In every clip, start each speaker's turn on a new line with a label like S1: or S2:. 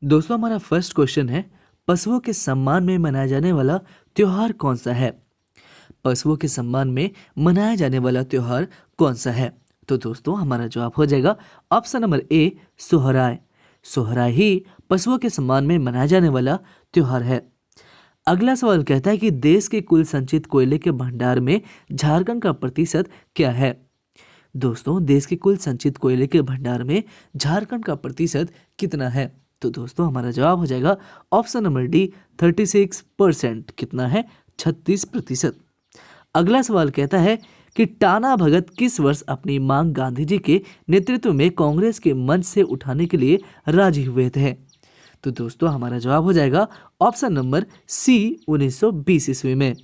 S1: दोस्तों हमारा first question है, पशुओं के सम्मान में मनाया जाने वाला त्योहार कौन सा है। पशुओं के सम्मान में मनाया जाने वाला त्योहार कौन सा है। तो दोस्तों हमारा जवाब हो जाएगा option number A, Sohrai. Sohrai ही पशुओं के सम्मान में मनाया जाने वाला त्योहार है। अगला सवाल कहता है कि देश के कुल संचित कोयले के भंडार में झारखंड का प्रतिशत क्या है। दोस्तों देश के कुल संचित कोयले के भंडार में झारखंड का प्रतिशत कितना है। तो दोस्तों हमारा जवाब हो जाएगा ऑप्शन नंबर डी, 36%। कितना है? 36%। अगला सवाल कहता है कि टाना भगत किस वर्ष अपनी मांग गांधी जी के नेतृत्व में कांग्रेस के मंच से उठाने के लिए राजी हुए थे। तो दोस्तों हमारा जवाब हो जाएगा ऑप्शन नंबर सी, 1920 ईस्वी में।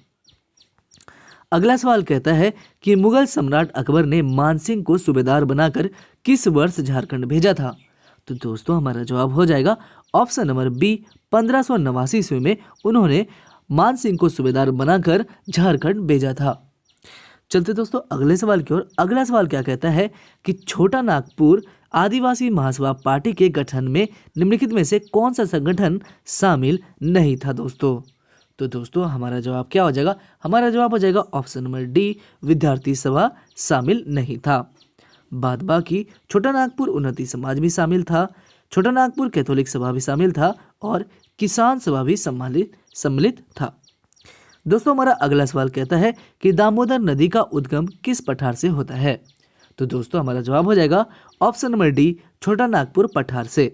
S1: अगला सवाल कहता है कि मुगल सम्राट अकबर ने मानसिंह को सूबेदार बनाकर किस वर्ष झारखंड भेजा था। तो दोस्तों हमारा जवाब हो जाएगा ऑप्शन नंबर बी, 1589 ईस्वी में उन्होंने मानसिंह को सूबेदार बनाकर झारखंड भेजा था। चलते दोस्तों अगले सवाल की ओर। अगला सवाल क्या कहता है कि छोटा नागपुर आदिवासी महासभा पार्टी के गठन में निम्नलिखित में से कौन सा संगठन शामिल नहीं था दोस्तों। तो दोस्तों हमारा जवाब क्या हो जाएगा? हमारा जवाब हो जाएगा ऑप्शन नंबर डी, विद्यार्थी सभा शामिल नहीं था। बाद बाकी छोटा नागपुर उन्नति समाज भी शामिल था, छोटा नागपुर कैथोलिक सभा भी शामिल था और किसान सभा भी सम्मिलित था। दोस्तों हमारा अगला सवाल कहता है कि दामोदर नदी का उद्गम किस पठार से होता है। तो दोस्तों हमारा जवाब हो जाएगा ऑप्शन नंबर डी, छोटा नागपुर पठार से।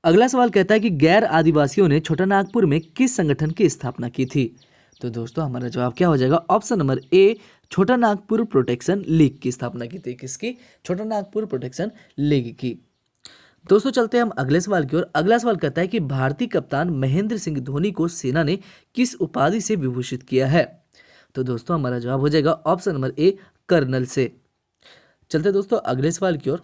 S1: अगला सवाल कहता है कि गैर आदिवासियों ने छोटा नागपुर में किस संगठन की स्थापना की थी। तो दोस्तों हमारा जवाब क्या हो जाएगा? ऑप्शन नंबर ए, छोटा नागपुर प्रोटेक्शन लीग की स्थापना की थी। किसकी? छोटा नागपुर प्रोटेक्शन लीग की। दोस्तों चलते हैं हम अगले सवाल की ओर। अगला सवाल कहता है कि भारतीय कप्तान महेंद्र सिंह धोनी को सेना ने किस उपाधि से विभूषित किया है। तो दोस्तों हमारा जवाब हो जाएगा ऑप्शन नंबर ए, कर्नल से। चलते दोस्तों अगले सवाल की ओर।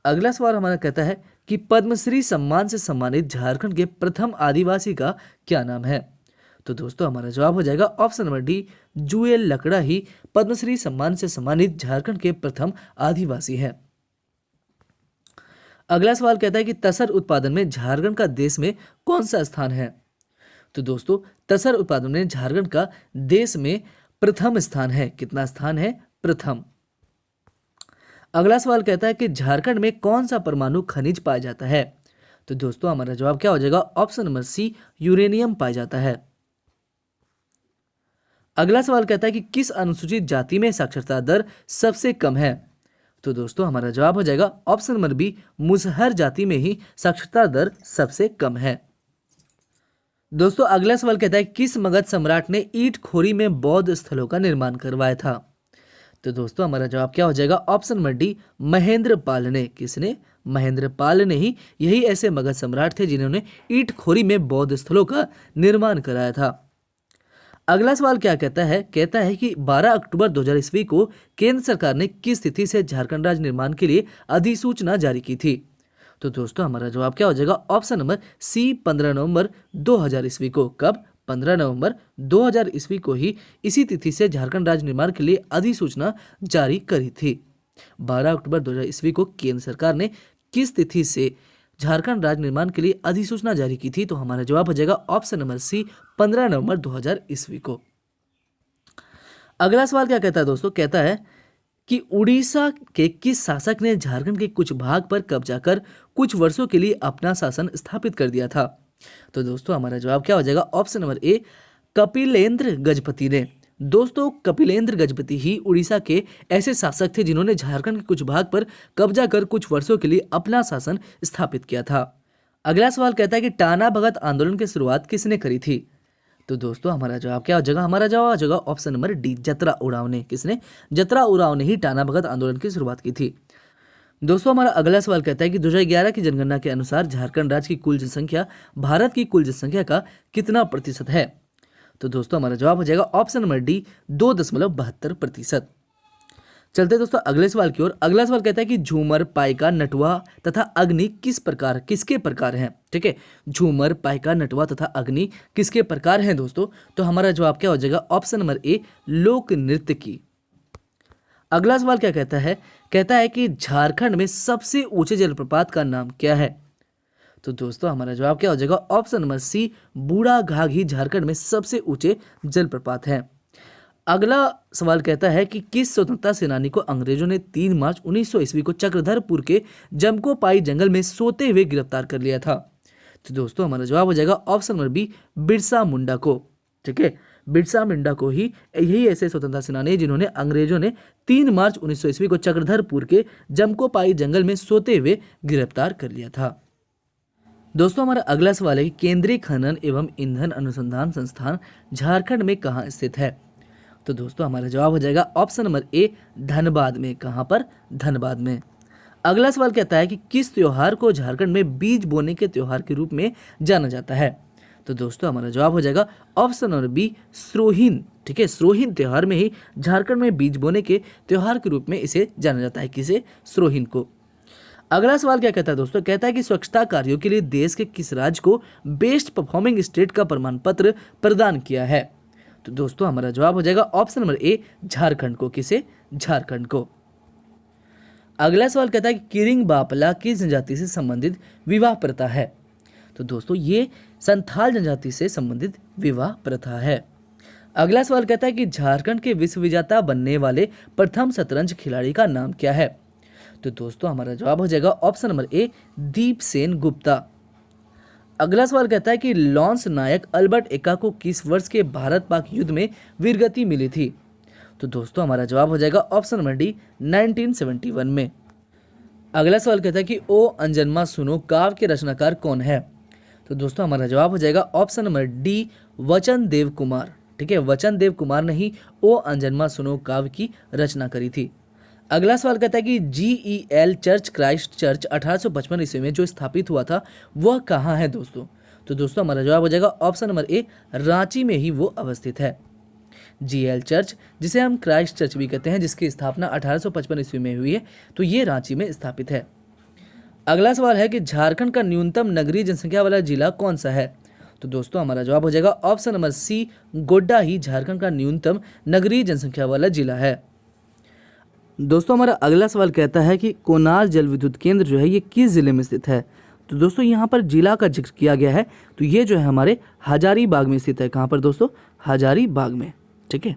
S1: अगला सवाल हमारा कहता है कि पद्मश्री सम्मान से सम्मानित झारखंड के प्रथम आदिवासी का क्या नाम है। तो दोस्तों हमारा जवाब हो जाएगा ऑप्शन नंबर डी, जुएल लकड़ा ही पद्मश्री सम्मान से सम्मानित झारखंड के प्रथम आदिवासी है। अगला सवाल कहता है कि तसर उत्पादन में झारखंड का देश में कौन सा स्थान है। तो दोस्तों तसर उत्पादन में झारखंड का देश में प्रथम स्थान है। कितना स्थान है? प्रथम। अगला सवाल कहता है कि झारखंड में कौन सा परमाणु खनिज पाया जाता है। तो दोस्तों हमारा जवाब क्या हो जाएगा? ऑप्शन नंबर सी, यूरेनियम पाया जाता है। अगला सवाल कहता है कि किस अनुसूचित जाति में साक्षरता दर सबसे कम है। तो दोस्तों हमारा जवाब हो जाएगा ऑप्शन नंबर बी, मुसहर जाति में ही साक्षरता दर सबसे कम है। दोस्तों अगला सवाल कहता है किस मगध सम्राट ने ईंट खोरी में बौद्ध स्थलों का निर्माण करवाया था। तो दोस्तों हमारा जवाब क्या हो जाएगा? Option number D, Mahendra Pal ने। किसने? महेंद्र पाल ने ही। यही ऐसे मगध सम्राट थे जिन्होंने ईंट खोरी में बौद्ध स्थलों का निर्माण कराया था। अगला सवाल क्या कहता है? कहता है कि 12 अक्टूबर 2000 ईस्वी को केंद्र सरकार ने किस तिथि से झारखंड राज्य निर्माण के लिए अधिसूचना जारी की थी। तो दोस्तों हमारा जवाब क्या हो जाएगा? ऑप्शन नंबर सी, 15 नवंबर 2000 ईस्वी को। कब? 15 नवंबर 2000 ईस्वी को ही इसी तिथि से झारखंड राज्य निर्माण के लिए अधिसूचना जारी करी थी। 12 अक्टूबर 2000 ईस्वी को केंद्र सरकार ने किस तिथि से झारखंड राज्य निर्माण के लिए अधिसूचना जारी की थी। तो हमारा जवाब हो जाएगा ऑप्शन नंबर सी, 15 नवंबर 2000 ईस्वी को। अगला सवाल क्या कहता है दोस्तों? कहता है कि उड़ीसा के किस शासक ने झारखंड के कुछ भाग पर कब्जा कर कुछ वर्षों के लिए अपना शासन स्थापित कर दिया था। तो दोस्तों हमारा जवाब क्या हो जाएगा? ऑप्शन नंबर ए, कपिलेंद्र गजपति ने। दोस्तों कपिलेंद्र गजपति ही उड़ीसा के ऐसे शासक थे जिन्होंने झारखंड के कुछ भाग पर कब्जा कर कुछ वर्षों के लिए अपना शासन स्थापित किया था। अगला सवाल कहता है कि टाना भगत आंदोलन की शुरुआत किसने करी थी। तो दोस्तों हमारा जवाब क्या हो जाएगा? हमारा जवाब हो जाएगा ऑप्शन नंबर डी, जतरा उराव ने। किसने? जतरा उराव ने ही टाना भगत आंदोलन की शुरुआत की थी। दोस्तों हमारा अगला सवाल कहता है कि 2011 की जनगणना के अनुसार झारखंड राज्य की कुल जनसंख्या भारत की कुल जनसंख्या का कितना प्रतिशत है। तो दोस्तों हमारा जवाब हो जाएगा ऑप्शन नंबर डी, 2.72%। चलते दोस्तों अगले सवाल की ओर। अगला सवाल कहता है कि झूमर, पाइका, नटुआ तथा अग्नि किसके प्रकार हैं। ठीक है, झूमर, पाइका, नटुआ तथा अग्नि किसके प्रकार हैं दोस्तों। तो हमारा जवाब क्या हो जाएगा? ऑप्शन नंबर ए, लोक नृत्य की। अगला सवाल क्या कहता है कि झारखंड में सबसे ऊंचे जलप्रपात का नाम क्या है। तो दोस्तों हमारा जवाब क्या हो जाएगा, ऑप्शन नंबर सी, बूढ़ा घाघी झारखंड में सबसे ऊंचे जलप्रपात है। अगला सवाल कहता है कि किस स्वतंत्रता सेनानी को अंग्रेजों ने 3 मार्च 1900 ईस्वी को चक्रधरपुर के जमकोपाई जंगल में सोते हुए गिरफ्तार कर लिया था। तो दोस्तों हमारा जवाब हो जाएगा option number B, Birsa Munda को। ठीक है, बिरसा मुंडा को ही यही ऐसे स्वतंत्रता सेनानी जिन्होंने अंग्रेजों ने 3 मार्च 1900 ईस्वी को चक्रधरपुर के जमकोपाई जंगल में सोते हुए गिरफ्तार कर लिया था। दोस्तों हमारा अगला सवाल है कि केंद्रीय खनन एवं ईंधन अनुसंधान संस्थान झारखंड में कहाँ स्थित है। तो दोस्तों हमारा जवाब हो जाएगा ऑप्शन नंबर ए, धनबाद में। कहाँ पर? धनबाद में। अगला सवाल कहता है कि किस त्योहार को झारखंड में बीज बोने के त्योहार के रूप में जाना जाता है। तो दोस्तों हमारा जवाब हो जाएगा ऑप्शन नंबर बी, स्रोहिन। ठीक है, स्रोहिन त्योहार में ही झारखंड में बीज बोने के त्योहार के रूप में इसे जाना जाता है। किसे? स्रोहिन को। अगला सवाल क्या कहता है दोस्तों, कहता है कि स्वच्छता कार्यों के लिए देश के किस राज्य को बेस्ट परफॉर्मिंग स्टेट का प्रमाण पत्र प्रदान किया है। तो दोस्तों हमारा जवाब हो जाएगा ऑप्शन नंबर ए, झारखंड को। किसे? झारखंड को। अगला सवाल कहता है कि किरिंग बापला किस जनजाति से संबंधित विवाह प्रथा है। तो दोस्तों ये संथाल जनजाति से संबंधित विवाह प्रथा है। अगला सवाल कहता है कि झारखंड के विश्व विजेता बनने वाले प्रथम शतरंज खिलाड़ी का नाम क्या है। तो दोस्तों हमारा जवाब हो जाएगा ऑप्शन नंबर ए, दीप सेन गुप्ता। अगला सवाल कहता है कि लॉन्स नायक अल्बर्ट एक्का को किस वर्ष के भारत पाक युद्ध में वीरगति मिली थी। तो दोस्तों हमारा जवाब हो जाएगा ऑप्शन नंबर डी, 1971 में। अगला सवाल कहता है कि ओ अंजन्मा सुनो काव्य के रचनाकार कौन है। तो दोस्तों हमारा जवाब हो जाएगा ऑप्शन नंबर डी, वचन देव कुमार। ठीक है, वचन देव कुमार ने ही ओ अंजन्मा सुनो काव्य की रचना करी थी। अगला सवाल कहता है कि GEL चर्च क्राइस्ट चर्च 1855 ईस्वी में जो स्थापित हुआ था वह कहाँ है दोस्तों। तो दोस्तों हमारा जवाब हो जाएगा ऑप्शन नंबर ए, रांची में ही वो अवस्थित है। GEL चर्च, जिसे हम क्राइस्ट चर्च भी कहते हैं, जिसकी स्थापना 1855 ईस्वी में हुई है, तो ये रांची में स्थापित है। अगला सवाल है कि झारखंड का न्यूनतम नगरीय जनसंख्या वाला जिला कौन सा है। तो दोस्तों हमारा जवाब हो जाएगा ऑप्शन नंबर सी, गोड्डा ही झारखंड का न्यूनतम नगरीय जनसंख्या वाला जिला है। दोस्तों हमारा अगला सवाल कहता है कि कोनार जल विद्युत केंद्र जो है ये किस जिले में स्थित है। तो दोस्तों यहाँ पर जिला का जिक्र किया गया है, तो ये जो है हमारे हजारीबाग में स्थित है। कहाँ पर दोस्तों? हजारीबाग में। ठीक है,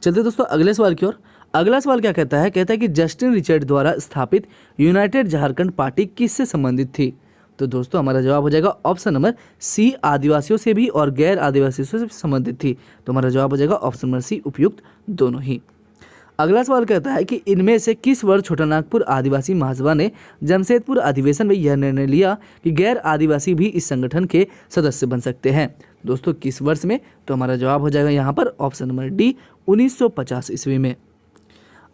S1: चलते दोस्तों अगले सवाल की ओर। अगला सवाल क्या कहता है कि जस्टिन रिचर्ड द्वारा स्थापित यूनाइटेड झारखंड पार्टी किससे संबंधित थी। तो दोस्तों हमारा जवाब हो जाएगा ऑप्शन नंबर सी, आदिवासियों से भी और गैर आदिवासियों से संबंधित थी। तो हमारा जवाब हो जाएगा ऑप्शन नंबर सी, उपयुक्त दोनों ही। अगला सवाल कहता है कि इनमें से किस वर्ष छोटानागपुर आदिवासी महासभा ने जमशेदपुर अधिवेशन में यह निर्णय लिया कि गैर आदिवासी भी इस संगठन के सदस्य बन सकते हैं। दोस्तों किस वर्ष में? तो हमारा जवाब हो जाएगा यहाँ पर ऑप्शन नंबर डी, 1950 ईस्वी में।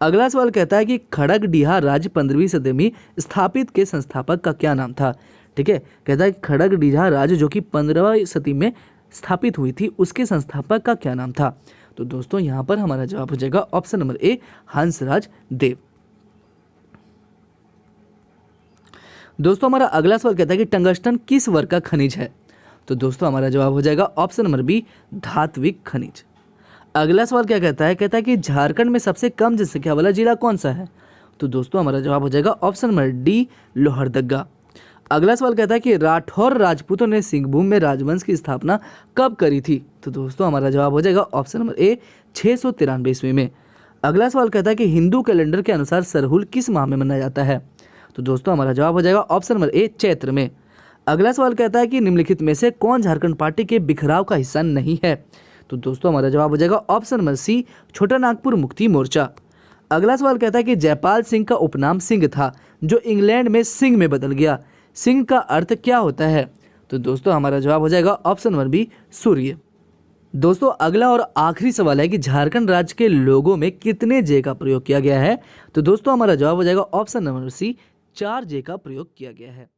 S1: अगला सवाल कहता है कि खड़गडीहा राज्य 15वीं सदी में स्थापित के संस्थापक का क्या नाम था। ठीक है, कहता है खड़गडीहा राज्य जो कि 15वीं सदी में स्थापित हुई थी, उसके संस्थापक का क्या नाम था। तो दोस्तों यहाँ पर हमारा जवाब हो जाएगा ऑप्शन नंबर ए, हंसराज देव। दोस्तों हमारा अगला सवाल कहता है कि टंगस्टन किस वर्ग का खनिज है। तो दोस्तों हमारा जवाब हो जाएगा ऑप्शन नंबर बी, धात्विक खनिज। अगला सवाल क्या कहता है कि झारखंड में सबसे कम जनसंख्या वाला जिला कौन सा है। तो दोस्तों हमारा जवाब हो जाएगा ऑप्शन नंबर डी, लोहरदगा। अगला सवाल कहता है कि राठौर राजपूतों ने सिंहभूम में राजवंश की स्थापना कब करी थी। तो दोस्तों हमारा जवाब हो जाएगा ऑप्शन नंबर ए, 693 ईस्वी में। अगला सवाल कहता है कि हिंदू कैलेंडर के अनुसार सरहुल किस माह में मनाया जाता है। तो दोस्तों हमारा जवाब हो जाएगा ऑप्शन नंबर ए, चैत्र में। अगला सवाल कहता है कि निम्नलिखित में से कौन झारखंड पार्टी के बिखराव का हिस्सा नहीं है। तो दोस्तों हमारा जवाब हो जाएगा ऑप्शन नंबर सी, छोटा नागपुर मुक्ति मोर्चा। अगला सवाल कहता है कि जयपाल सिंह का उपनाम सिंह था जो इंग्लैंड में सिंह में बदल गया, सिंह का अर्थ क्या होता है। तो दोस्तों हमारा जवाब हो जाएगा ऑप्शन नंबर बी, सूर्य। दोस्तों अगला और आखिरी सवाल है कि झारखंड राज्य के लोगों में कितने जे का प्रयोग किया गया है। तो दोस्तों हमारा जवाब हो जाएगा ऑप्शन नंबर सी, 4 जे का प्रयोग किया गया है।